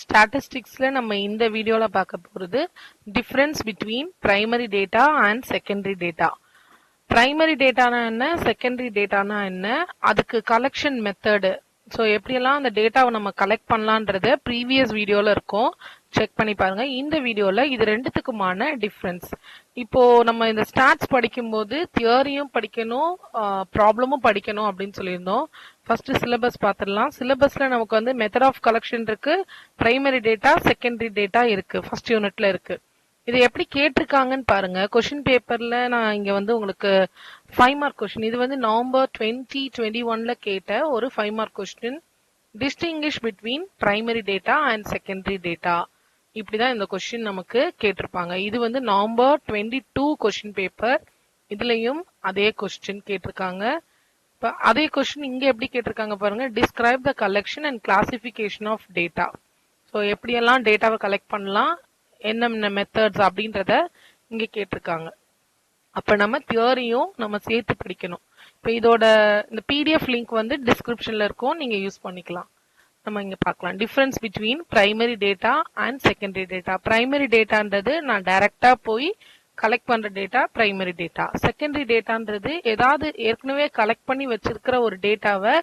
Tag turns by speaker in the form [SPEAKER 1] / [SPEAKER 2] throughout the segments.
[SPEAKER 1] ஸ்டாட்டிஸ்டிக்ஸ்ல நம்ம இந்த வீடியோல பார்க்க போறது difference between primary data and secondary data. Primary டேட்டானா என்ன, செகண்டரி டேட்டானா என்ன, அதுக்கு கலெக்ஷன் மெத்தடு, ஸோ எப்படியெல்லாம் அந்த டேட்டாவை நம்ம கலெக்ட் பண்ணலான்றத ப்ரீவியஸ் வீடியோல இருக்கும், செக் பண்ணி பாருங்க. இந்த வீடியோல இது ரெண்டுத்துக்குமான டிஃபரன்ஸ். இப்போ நம்ம இந்த ஸ்டாட்ஸ் படிக்கும்போது தியரியும் படிக்கணும், ப்ராப்ளமும் படிக்கணும் அப்படின்னு சொல்லியிருந்தோம். ஃபர்ஸ்ட் சிலபஸ் பார்த்துடலாம். சிலபஸ்ல நமக்கு வந்து மெத்தட் ஆஃப் கலெக்ஷன் இருக்கு, பிரைமரி டேட்டா, செகண்டரி டேட்டா இருக்கு, ஃபர்ஸ்ட் யூனிட்ல இருக்கு. இது எப்படி கேட்டிருக்காங்கன்னு பாருங்க. கொஸ்டின் பேப்பர்ல நான் இங்க வந்து உங்களுக்கு 5 மார்க் கொஸ்டின், இது வந்து நவம்பர் 2021ல கேட்ட ஒரு 5 mark question. Distinguish between primary data and secondary data, இப்படிதான் இந்த கொஸ்டின் நமக்கு கேட்டிருப்பாங்க. இது வந்து நவம்பர் 22 கொஸ்டின் பேப்பர். இதுலயும் அதே கொஸ்டின் கேட்டிருக்காங்க. இப்ப அதே கொஸ்டின் இங்க எப்படி கேட்டிருக்காங்க பாருங்க. Describe the collection and classification of data. So எப்படியெல்லாம் டேட்டாவை கலெக்ட் பண்ணலாம், என்னென்ன மெத்தட்ஸ் அப்படின்றத இங்க கேட்டிருக்காங்க. அப்ப நம்ம தியரியும் நம்ம சேர்த்து படிக்கணும். இப்போ இதோட இந்த பிடிஎஃப் லிங்க் வந்து டிஸ்கிரிப்ஷன்ல இருக்கும், நீங்க யூஸ் பண்ணிக்கலாம். நம்ம இங்க பார்க்கலாம் difference between primary data and secondary data. Primary டேட்டான்றது நான் டைரக்டா போய் கலெக்ட் பண்ற டேட்டா பிரைமரி டேட்டா. செகண்டரி டேட்டான்றது ஏதாவது ஏற்கனவே கலெக்ட் பண்ணி வச்சிருக்கிற ஒரு டேட்டாவை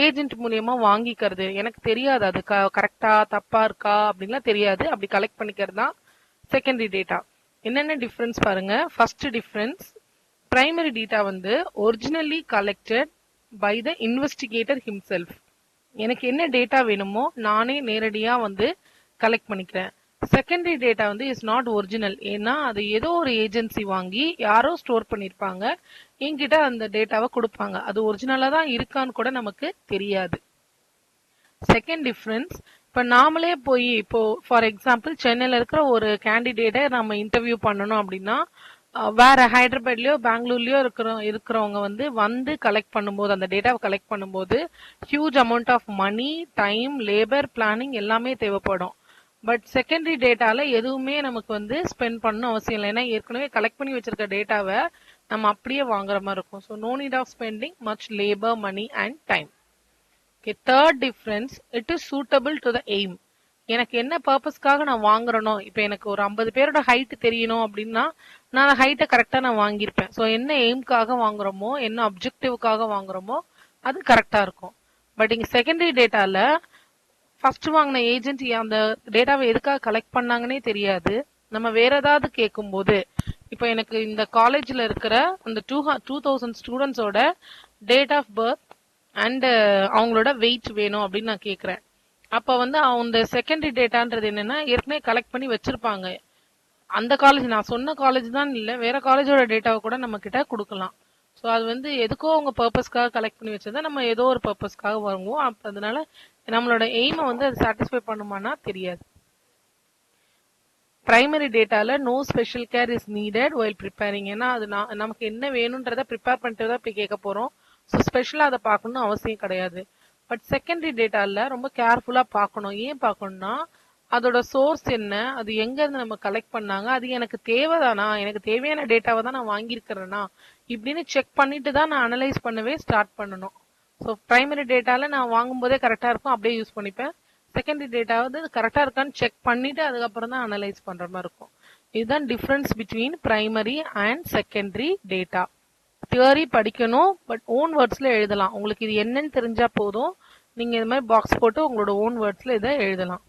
[SPEAKER 1] ஏஜென்ட் மூலியமா வாங்கிக்கிறது. எனக்கு தெரியாது அது கரெக்டா தப்பா இருக்கா அப்படின்லாம் தெரியாது, அப்படி கலெக்ட் பண்ணிக்கிறது தான் செகண்டரி டேட்டா. என்னென்ன டிஃபரன்ஸ் பாருங்க. ஃபர்ஸ்ட் டிஃபரன்ஸ், பிரைமரி டேட்டா வந்து originally collected by the investigator himself. எனக்கு என்ன டேட்டா வேணுமோ நானே நேரடியா வந்து கலெக்ட் பண்ணிக்கிறேன். செகண்டரி டேட்டா வந்து இஸ் நாட் ஒரிஜினல், ஏன்னா அது ஏதோ ஒரு ஏஜென்சி வாங்கி யாரோ ஸ்டோர் பண்ணிருப்பாங்க, என்கிட்ட அந்த டேட்டாவை கொடுப்பாங்க. அது ஒரிஜினலா தான் இருக்கான்னு கூட நமக்கு தெரியாது. செகண்ட் டிஃபரன்ஸ், இப்ப நாமளே போய் இப்போ ஃபார் எக்ஸாம்பிள் சென்னையில இருக்கிற ஒரு கேண்டிடேட்டை நம்ம இன்டர்வியூ பண்ணணும் அப்படின்னா வேற ஹைதராபாத்லயோ பெங்களூர்லயோ இருக்கிறவங்க வந்து கலெக்ட் பண்ணும்போது, அந்த டேட்டாவை கலெக்ட் பண்ணும்போது huge amount of money, time, labour, planning எல்லாமே தேவைப்படும். பட் செகண்டரி டேட்டால எதுவுமே நமக்கு வந்து ஸ்பெண்ட் பண்ணணும் அவசியம் இல்லை, ஏன்னா ஏற்கனவே கலெக்ட் பண்ணி வச்சிருக்க டேட்டாவை நம்ம அப்படியே வாங்குற மாதிரி இருக்கும். So no need of spending much labour, money and time. Third difference, it is suitable to the aim. எனக்கு என்ன பர்பஸ்க்காக நான் வாங்குறனோ, இப்போ எனக்கு ஒரு 50 பேரோட ஹைட் தெரியணும் அப்படின்னா நான் ஹைட்டை கரெக்டா நான் வாங்கியிருப்பேன். ஸோ என்ன எய்ம்காக வாங்குறோமோ, என்ன அப்ஜெக்டிவ்காக வாங்குறோமோ அது கரெக்டா இருக்கும். பட் இங்க செகண்டரி டேட்டால ஃபர்ஸ்ட் வாங்கின ஏஜென்ட் அந்த டேட்டாவை எதுக்காக கலெக்ட் பண்ணாங்கன்னே தெரியாது. நம்ம வேற ஏதாவது கேட்கும் போது, இப்போ எனக்கு இந்த காலேஜ்ல இருக்கிற அந்த 2000 ஸ்டூடெண்ட்ஸோட டேட் ஆஃப் பர்த் அண்ட் அவங்களோட வெயிட் வேணும் அப்படின்னு நான் கேட்கிறேன். அப்ப வந்து அவங்க செகண்டரி டேட்டான்றது என்னன்னா ஏற்கனவே கலெக்ட் பண்ணி வச்சிருப்பாங்க. அந்த காலேஜ், நான் சொன்ன காலேஜ் தான் இல்ல, வேற காலேஜோட டேட்டாவை கூட நம்ம கிட்ட கொடுக்கலாம். ஸோ அது வந்து எதுக்கோ அவங்க பர்பஸ்க்காக கலெக்ட் பண்ணி வச்சதா நம்ம ஏதோ ஒரு பர்பஸ்க்காக வாங்குவோம். அதனால நம்மளோட எய்மை வந்து அது சாட்டிஸ்ஃபை பண்ணுமானா தெரியாது. பிரைமரி டேட்டால no special care is needed while preparing, ஏன்னா அது நமக்கு என்ன வேணும்ன்றத ப்ரிப்பேர் பண்ணிட்டு தான் போய் கேட்க போறோம். ஸோ ஸ்பெஷலா அதை பார்க்கணும் அவசியம் கிடையாது. பட் செகண்டரி டேட்டால ரொம்ப கேர்ஃபுல்லா பார்க்கணும். ஏன் பார்க்கணும்னா அதோட சோர்ஸ் என்ன, அது எங்க இருந்து நம்ம கலெக்ட் பண்ணாங்க, அது எனக்கு தேவைதானா, எனக்கு தேவையான டேட்டாவை தான் நான் வாங்கியிருக்கிறேனா இப்படின்னு செக் பண்ணிட்டு தான் நான் அனலைஸ் பண்ணவே ஸ்டார்ட் பண்ணணும். ஸோ பிரைமரி டேட்டால நான் வாங்கும் போதே கரெக்டா இருக்கும், அப்படியே யூஸ் பண்ணிப்பேன். செகண்டரி டேட்டா வந்து கரெக்டா இருக்கான்னு செக் பண்ணிட்டு அதுக்கப்புறம் தான் அனலைஸ் பண்ற மாதிரி இருக்கும். இதுதான் difference between primary and secondary data. Theory படிக்கணும், பட் ஓன் வேர்ட்ஸ்ல எழுதலாம். உங்களுக்கு இது என்னன்னு தெரிஞ்சா போதும், நீங்க இது மாதிரி பாக்ஸ் போட்டு உங்களோட ஓன் வேர்ட்ஸ்ல இதை எழுதலாம்.